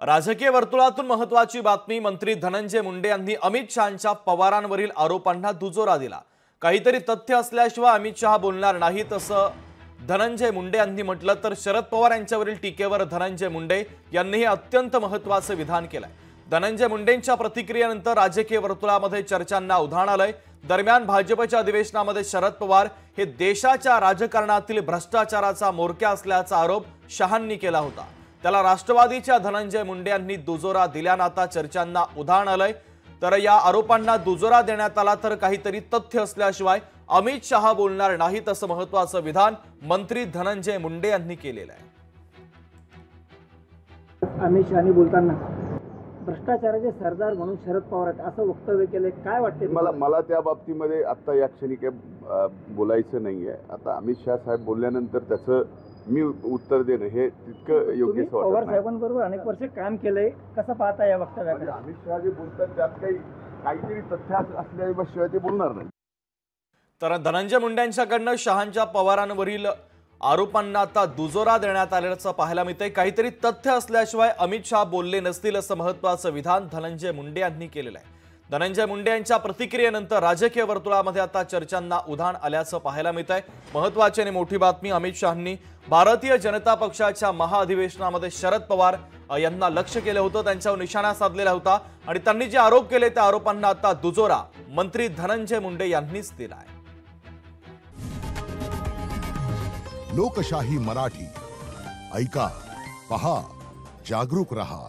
राजकीय वर्तुळातून महत्त्वाची बातमी। मंत्री धनंजय मुंडे यांनी अमित शहांच्या पवारांवरील आरोपांना दुजोरा दिला। काहीतरी तथ्य असल्याशिवाय अमित शहा बोलणार नाहीत असं धनंजय मुंडे यांनी म्हटलं। तर शरद पवार यांच्यावरील टीकेवर धनंजय मुंडे यांनीही अत्यंत महत्त्वाचं विधान केलंय। धनंजय मुंडेंच्या प्रतिक्रियेनंतर राजकीय वर्तुळामध्ये चर्चांना उधाण आलंय। दरम्यान भाजपच्या अधिवेशनामध्ये शरद पवार हे देशाच्या राजकारणातील भ्रष्टाचाराचा मोरक्या असल्याचा आरोप शहांनी केला होता। त्याला राष्ट्रवादीच्या धनंजय मुंडे यांनी दुजोरा दिल्यानं आता चर्चांना उधाण आलंय। तर या आरोपांना दुजोरा देण्यात आला तर काहीतरी तथ्य असल्याशिवाय अमित शहा बोलणार नाहीत असं महत्त्वाचं विधान मंत्री धनंजय मुंडे यांनी केलेलं आहे। अमित शहानी बोलताना भ्रष्टाचाराचे सरदार म्हणून शरद पवार असं वक्तव्य केलंय, काय वाटते? मला त्या बाबतीमध्ये आता या क्षणी काही बोलायचं नाहीये। आता अमित शहा साहेब बोलल्यानंतर त्याचं मी उत्तर देणं हे तितकं योग्य वाटत नाही। पवार साहेबांबरोबर अनेक वर्ष काम केलंय, कसं पाहता या वक्तव्याकडे? अमित शहा जे बोलतात त्यात काहीतरी तथ्य असल्याशिवाय ते बोलणार नाही। तर धनंजय मुंडेंच्याकडनं शहांच्या पवारांवरील आरोपांना आता दुजोरा देण्यात आल्याचं पाहायला मिळतंय। काहीतरी तथ्य असल्याशिवाय अमित शहा बोलले नसतील असं महत्त्वाचं विधान धनंजय मुंडे यांनी केलेलं आहे। धनंजय मुंडे यांच्या प्रतिक्रियेनंतर राजकीय वर्तुळामध्ये आता चर्चांना उधाण आल्याचं पाहायला मिळतंय। महत्त्वाची आणि मोठी बातमी, अमित शहांनी भारतीय जनता पक्षाच्या महाअधिवेशनामध्ये शरद पवार यांना लक्ष्य केलं होतं, त्यांच्यावर निशाणा साधलेला होता आणि त्यांनी जे आरोप केले त्या आरोपांना आता दुजोरा मंत्री धनंजय मुंडे यांनीच दिलाय। लोकशाही मराठी ऐका, पहा, जागरूक रहा।